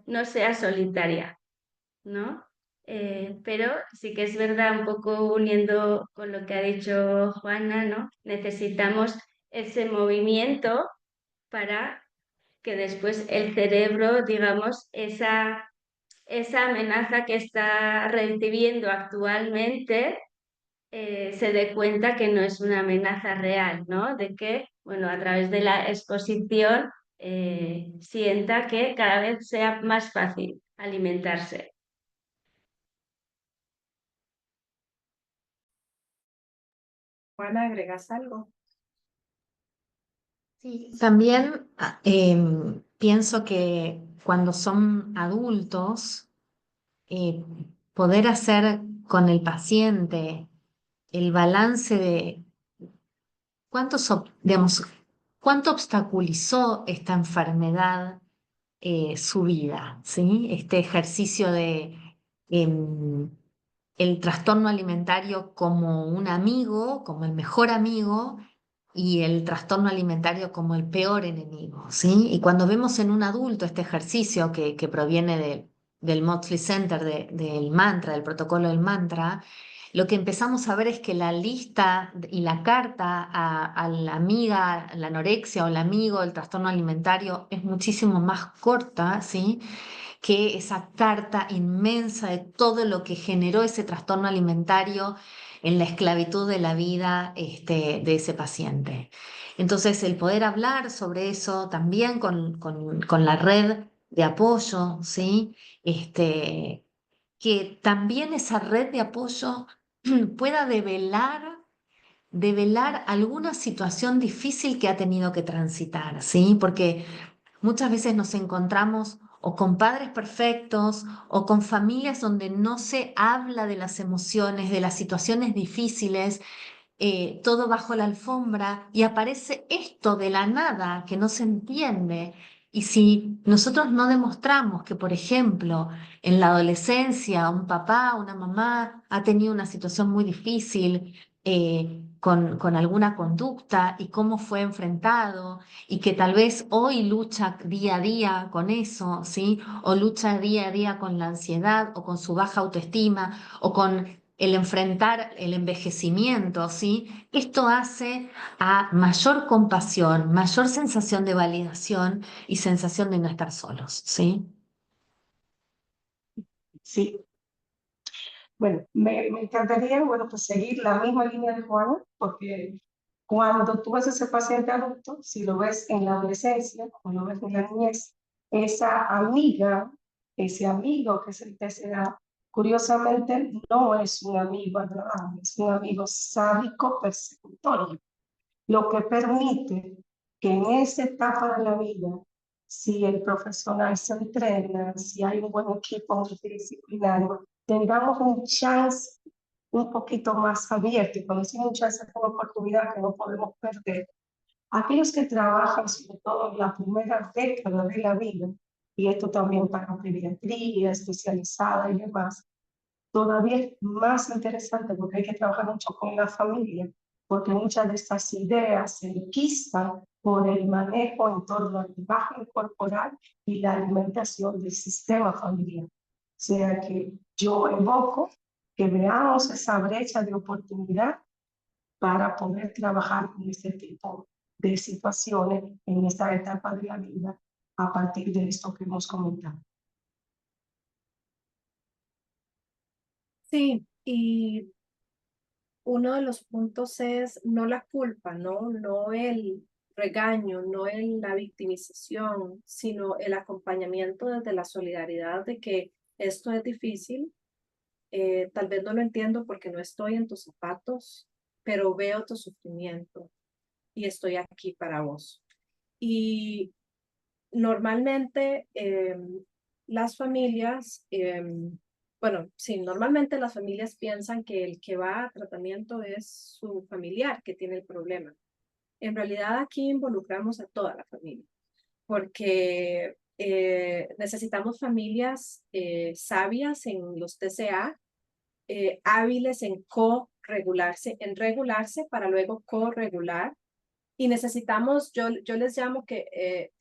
no sea solitaria, ¿no? Pero sí que es verdad, un poco uniendo con lo que ha dicho Juana, ¿no? Necesitamos ese movimiento para que después el cerebro, digamos, esa amenaza que está recibiendo actualmente, se dé cuenta que no es una amenaza real, ¿no? De que, bueno, a través de la exposición sienta que cada vez sea más fácil alimentarse. Juana, ¿agregas algo? Sí, también pienso que cuando son adultos, eh, poder hacer con el paciente el balance de digamos, cuánto obstaculizó esta enfermedad su vida, ¿sí? Este ejercicio de em, el trastorno alimentario como un amigo, como el mejor amigo, y el trastorno alimentario como el peor enemigo, ¿sí? Y cuando vemos en un adulto este ejercicio que proviene del Maudsley Center, del mantra, del protocolo del mantra, lo que empezamos a ver es que la lista y la carta a la amiga, la anorexia o el amigo, el trastorno alimentario es muchísimo más corta, ¿sí? Que esa carta inmensa de todo lo que generó ese trastorno alimentario en la esclavitud de la vida de ese paciente. Entonces, el poder hablar sobre eso también con la red de apoyo, ¿sí? Que también esa red de apoyo pueda develar alguna situación difícil que ha tenido que transitar, ¿sí? Porque muchas veces nos encontramos o con padres perfectos o con familias donde no se habla de las emociones, de las situaciones difíciles, todo bajo la alfombra y aparece esto de la nada que no se entiende. Y si nosotros no demostramos que, por ejemplo, en la adolescencia un papá, una mamá ha tenido una situación muy difícil con alguna conducta y cómo fue enfrentado y que tal vez hoy lucha día a día con eso, ¿sí? O lucha día a día con la ansiedad o con su baja autoestima o con el enfrentar el envejecimiento, ¿sí? Esto hace a mayor compasión, mayor sensación de validación y sensación de no estar solos, ¿sí? Sí. Bueno, me encantaría, bueno, pues seguir la misma línea de Juana, porque cuando tú ves ese paciente adulto, si lo ves en la adolescencia o lo ves en la niñez, esa amiga, ese amigo que es el TCA, curiosamente no es un amigo agradable, es un amigo sádico persecutorio, lo que permite que en esa etapa de la vida, si el profesional se entrena, si hay un buen equipo multidisciplinario, tengamos un chance un poquito más abierto. Y cuando decimos un chance es una oportunidad que no podemos perder. Aquellos que trabajan sobre todo en la primera década de la vida, y esto también para pediatría especializada y demás, todavía es más interesante porque hay que trabajar mucho con la familia, porque muchas de estas ideas se enquistan por el manejo en torno a la imagen corporal y la alimentación del sistema familiar. O sea que yo evoco que veamos esa brecha de oportunidad para poder trabajar con este tipo de situaciones en esta etapa de la vida a partir de esto que hemos comentado. Sí, y uno de los puntos es no la culpa, no el regaño, no la victimización, sino el acompañamiento desde la solidaridad de que esto es difícil, tal vez no lo entiendo porque no estoy en tus zapatos, pero veo tu sufrimiento y estoy aquí para vos. Y normalmente las familias, bueno, sí, normalmente las familias piensan que el que va a tratamiento es su familiar que tiene el problema. En realidad aquí involucramos a toda la familia, porque necesitamos familias sabias en los TCA, hábiles en co-regularse, en regularse para luego co-regular Y necesitamos, yo les llamo que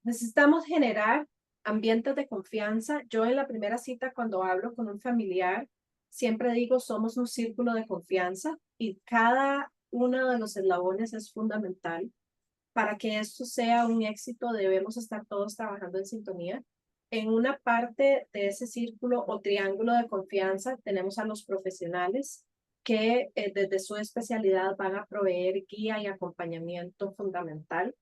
necesitamos generar ambientes de confianza. Yo en la primera cita, cuando hablo con un familiar, siempre digo, somos un círculo de confianza y cada uno de los eslabones es fundamental. Para que esto sea un éxito, debemos estar todos trabajando en sintonía. En una parte de ese círculo o triángulo de confianza tenemos a los profesionales que desde su especialidad van a proveer guía y acompañamiento fundamental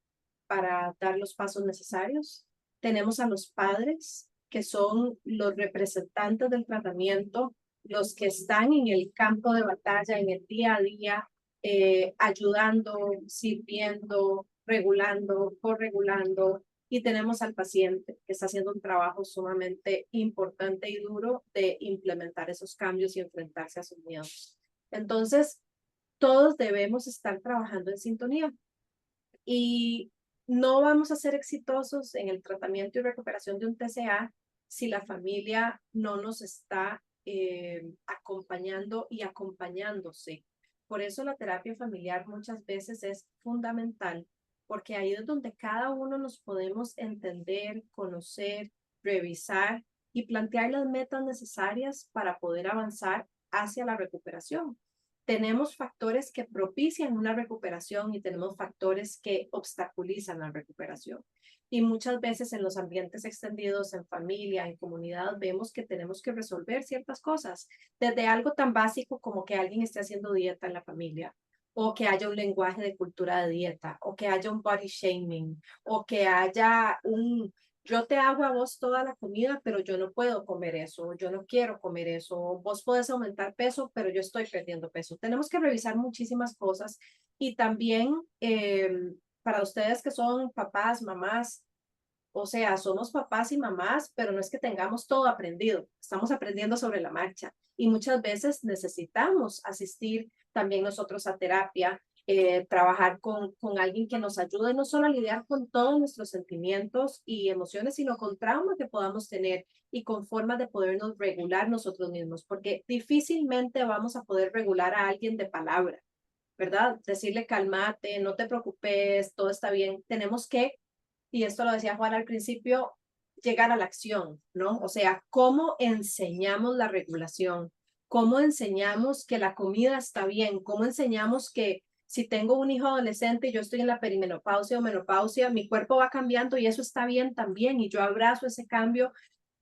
para dar los pasos necesarios. Tenemos a los padres, que son los representantes del tratamiento, los que están en el campo de batalla, en el día a día, ayudando, sirviendo, regulando, corregulando. Y tenemos al paciente, que está haciendo un trabajo sumamente importante y duro de implementar esos cambios y enfrentarse a sus miedos. Entonces, todos debemos estar trabajando en sintonía. Y no vamos a ser exitosos en el tratamiento y recuperación de un TCA si la familia no nos está acompañando y acompañándose. Por eso la terapia familiar muchas veces es fundamental, porque ahí es donde cada uno nos podemos entender, conocer, revisar y plantear las metas necesarias para poder avanzar hacia la recuperación. Tenemos factores que propician una recuperación y tenemos factores que obstaculizan la recuperación. Y muchas veces en los ambientes extendidos, en familia, en comunidad, vemos que tenemos que resolver ciertas cosas, desde algo tan básico como que alguien esté haciendo dieta en la familia, o que haya un lenguaje de cultura de dieta, o que haya un body shaming, o que haya un yo te hago a vos toda la comida, pero yo no puedo comer eso, yo no quiero comer eso, vos podés aumentar peso, pero yo estoy perdiendo peso. Tenemos que revisar muchísimas cosas y también para ustedes que son papás, mamás, o sea, somos papás y mamás, pero no es que tengamos todo aprendido, estamos aprendiendo sobre la marcha y muchas veces necesitamos asistir también nosotros a terapia, trabajar con alguien que nos ayude no solo a lidiar con todos nuestros sentimientos y emociones, sino con traumas que podamos tener y con formas de podernos regular nosotros mismos, porque difícilmente vamos a poder regular a alguien de palabra, ¿verdad? Decirle cálmate, no te preocupes, todo está bien. Tenemos que, y esto lo decía Juan al principio, llegar a la acción, ¿no? O sea, ¿cómo enseñamos la regulación? ¿Cómo enseñamos que la comida está bien? ¿Cómo enseñamos que si tengo un hijo adolescente y yo estoy en la perimenopausia o menopausia, mi cuerpo va cambiando y eso está bien también y yo abrazo ese cambio?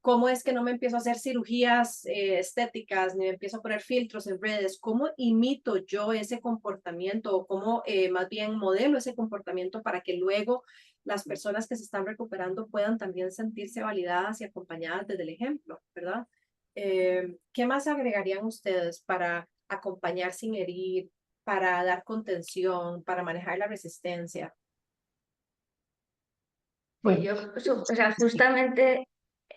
¿Cómo es que no me empiezo a hacer cirugías estéticas ni me empiezo a poner filtros en redes? ¿Cómo imito yo ese comportamiento o cómo más bien modelo ese comportamiento para que luego las personas que se están recuperando puedan también sentirse validadas y acompañadas desde el ejemplo, ¿verdad? ¿Qué más agregarían ustedes para acompañar sin herir, para dar contención, para manejar la resistencia? Bueno, Yo, o sea, justamente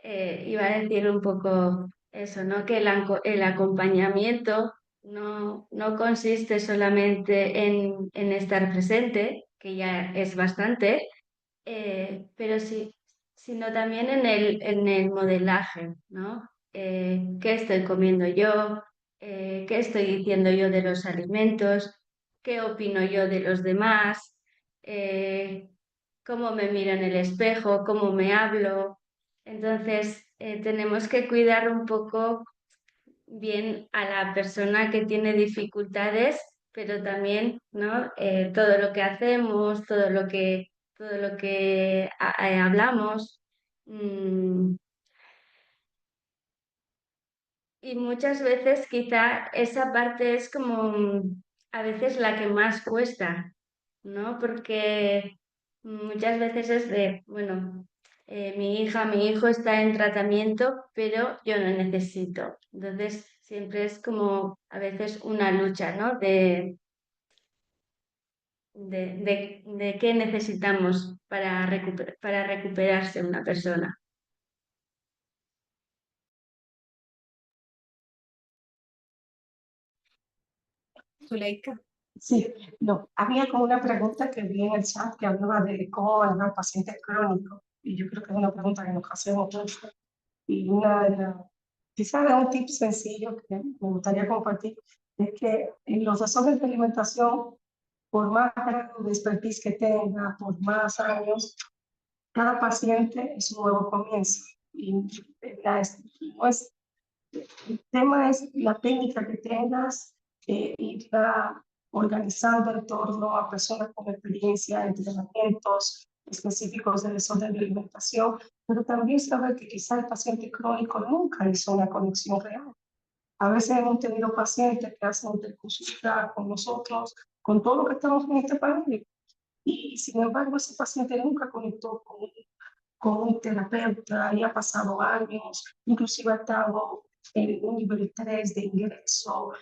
iba a decir un poco eso, ¿no? Que el acompañamiento no consiste solamente en estar presente, que ya es bastante, pero sí, sino también en el modelaje, ¿no? ¿Qué estoy comiendo yo? ¿Qué estoy diciendo yo de los alimentos? ¿Qué opino yo de los demás? Eh, ¿Cómo me miro en el espejo? ¿Cómo me hablo? Entonces, tenemos que cuidar un poco bien a la persona que tiene dificultades, pero también, ¿no? Todo lo que hacemos, todo lo que hablamos. mm, y muchas veces quizá esa parte es como a veces la que más cuesta, ¿no? Porque muchas veces es de, bueno, mi hija, mi hijo está en tratamiento, pero yo no necesito. Entonces siempre es como a veces una lucha, ¿no? De qué necesitamos para recuperarse una persona. Zuleika. sí, no, había como una pregunta que vi en el chat que hablaba de cómo manejar pacientes crónicos, y yo creo que es una pregunta que nos hacemos mucho. Y una de las, quizás un tip sencillo que me gustaría compartir, es que en los desórdenes de alimentación por más grado de expertise que tenga, por más años, cada paciente es un nuevo comienzo. Y no es, el tema es la técnica que tengas, irla organizando en torno a personas con experiencia, entrenamientos específicos de desorden de alimentación, pero también saber que quizá el paciente crónico nunca hizo una conexión real. A veces hemos tenido pacientes que hacen interconsulta con nosotros, con todo lo que estamos en este panel, y sin embargo ese paciente nunca conectó con un terapeuta y ha pasado años, inclusive ha estado en un nivel 3 de ingreso,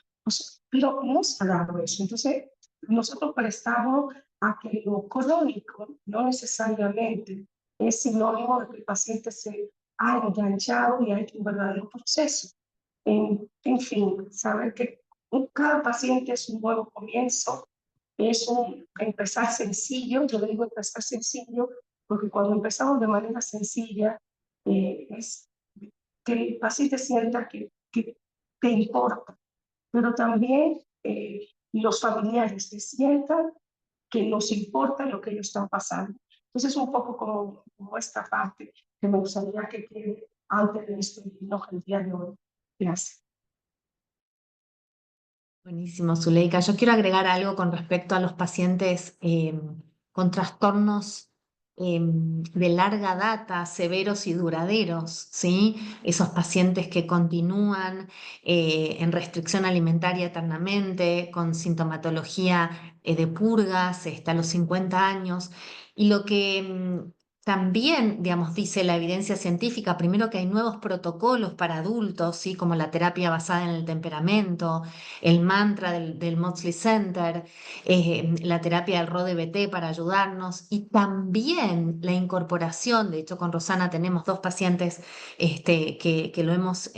pero no se ha dado eso. Entonces, nosotros prestamos a que lo crónico no necesariamente es sinónimo de que el paciente se ha enganchado y ha hecho un verdadero proceso. En fin, saber que cada paciente es un nuevo comienzo, es un empezar sencillo. Yo le digo empezar sencillo porque cuando empezamos de manera sencilla, es que el paciente sienta que te importa, pero también los familiares que sientan que nos importa lo que ellos están pasando. Entonces es un poco como esta parte que me gustaría que quede antes de despedirnos el día de hoy. Gracias. Buenísimo, Zuleika. Yo quiero agregar algo con respecto a los pacientes con trastornos de larga data, severos y duraderos, ¿sí? Esos pacientes que continúan en restricción alimentaria eternamente, con sintomatología de purgas hasta los 50 años. Y lo que también, digamos, dice la evidencia científica, primero que hay nuevos protocolos para adultos, ¿sí? Como la terapia basada en el temperamento, el mantra del Maudsley Center, la terapia del RODBT para ayudarnos y también la incorporación. De hecho, con Rosana tenemos 2 pacientes que lo hemos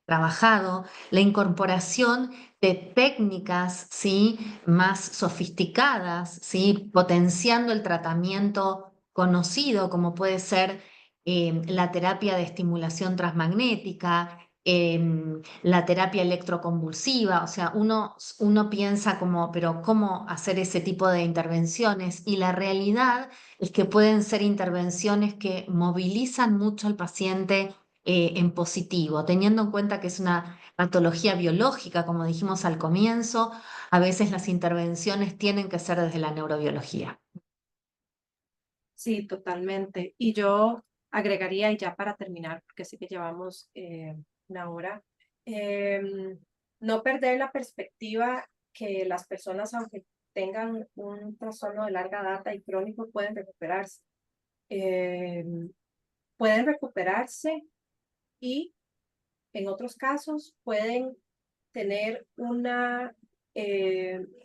trabajado, la incorporación de técnicas, ¿sí? Más sofisticadas, ¿sí? Potenciando el tratamiento conocido como puede ser la terapia de estimulación transmagnética, la terapia electroconvulsiva. O sea, uno piensa como, pero ¿cómo hacer ese tipo de intervenciones? Y la realidad es que pueden ser intervenciones que movilizan mucho al paciente en positivo, teniendo en cuenta que es una patología biológica, como dijimos al comienzo. A veces las intervenciones tienen que ser desde la neurobiología. Sí, totalmente. Y yo agregaría, y ya para terminar, porque sí que llevamos una hora, no perder la perspectiva que las personas, aunque tengan un trastorno de larga data y crónico, pueden recuperarse. Pueden recuperarse y en otros casos pueden tener una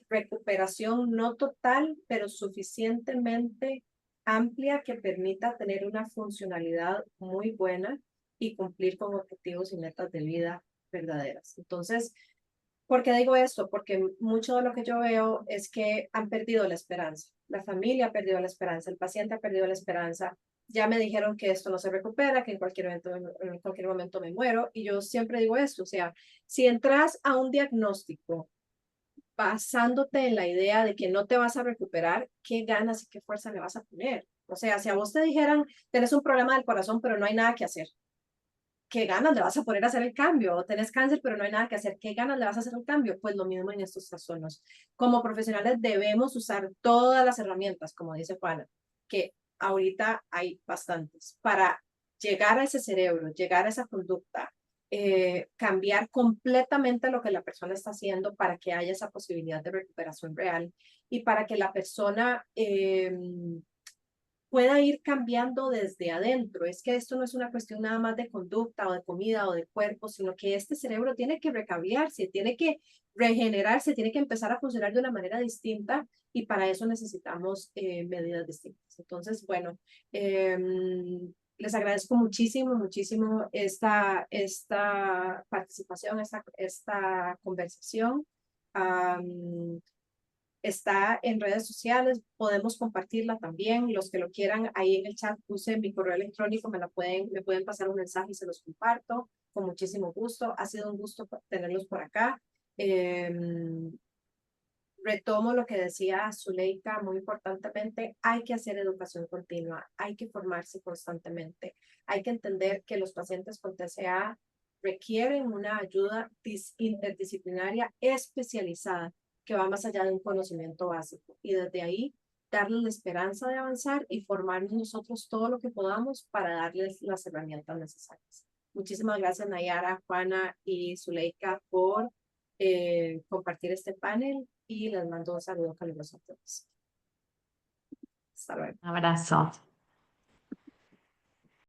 recuperación no total, pero suficientemente amplia que permita tener una funcionalidad muy buena y cumplir con objetivos y metas de vida verdaderas. Entonces, ¿por qué digo esto? Porque mucho de lo que yo veo es que han perdido la esperanza. La familia ha perdido la esperanza, el paciente ha perdido la esperanza. Ya me dijeron que esto no se recupera, que en cualquier momento me muero. Y yo siempre digo esto, o sea, si entras a un diagnóstico basándote en la idea de que no te vas a recuperar, ¿qué ganas y qué fuerza le vas a poner? O sea, si a vos te dijeran, tenés un problema del corazón, pero no hay nada que hacer, ¿qué ganas le vas a poner a hacer el cambio? O tenés cáncer, pero no hay nada que hacer, ¿qué ganas le vas a hacer el cambio? Pues lo mismo en estos trastornos. Como profesionales debemos usar todas las herramientas, como dice Juana, que ahorita hay bastantes, para llegar a ese cerebro, llegar a esa conducta, cambiar completamente lo que la persona está haciendo para que haya esa posibilidad de recuperación real y para que la persona pueda ir cambiando desde adentro. Es que esto no es una cuestión nada más de conducta o de comida o de cuerpo, sino que este cerebro tiene que recaviarse, tiene que regenerarse, tiene que empezar a funcionar de una manera distinta y para eso necesitamos medidas distintas. Entonces, bueno, les agradezco muchísimo, muchísimo esta participación, esta conversación. Está en redes sociales, podemos compartirla también. Los que lo quieran, ahí en el chat puse mi correo electrónico, me pueden pasar un mensaje y se los comparto con muchísimo gusto. Ha sido un gusto tenerlos por acá. Retomo lo que decía Zuleika muy importantemente, hay que hacer educación continua, hay que formarse constantemente, hay que entender que los pacientes con TCA requieren una ayuda interdisciplinaria especializada que va más allá de un conocimiento básico y desde ahí darles la esperanza de avanzar y formarnos nosotros todo lo que podamos para darles las herramientas necesarias. Muchísimas gracias Nayara, Juana y Zuleika por compartir este panel y les mando un saludo caluroso a todos. Hasta luego. Un abrazo.